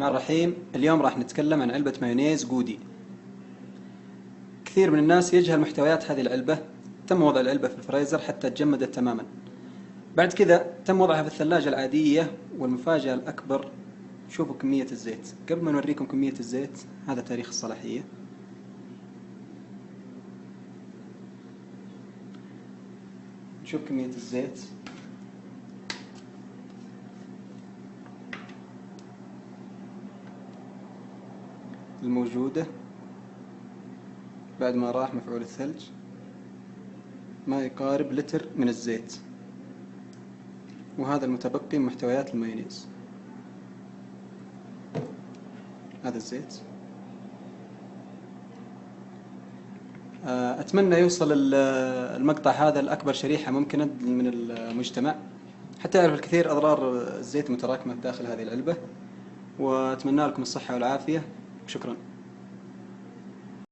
الرحمن الرحيم. اليوم راح نتكلم عن علبة مايونيز جودي. كثير من الناس يجهل محتويات هذه العلبة. تم وضع العلبة في الفريزر حتى تجمدت تماما. بعد كذا تم وضعها في الثلاجة العادية، والمفاجأة الأكبر شوفوا كمية الزيت. قبل ما نوريكم كمية الزيت، هذا تاريخ الصلاحية. نشوف كمية الزيت الموجودة بعد ما راح مفعول الثلج، ما يقارب لتر من الزيت، وهذا المتبقي من محتويات المايونيز. هذا الزيت. أتمنى يوصل المقطع هذا لأكبر شريحة ممكنة من المجتمع حتى يعرف الكثير أضرار الزيت المتراكمة داخل هذه العلبة، وأتمنى لكم الصحة والعافية. شكرا.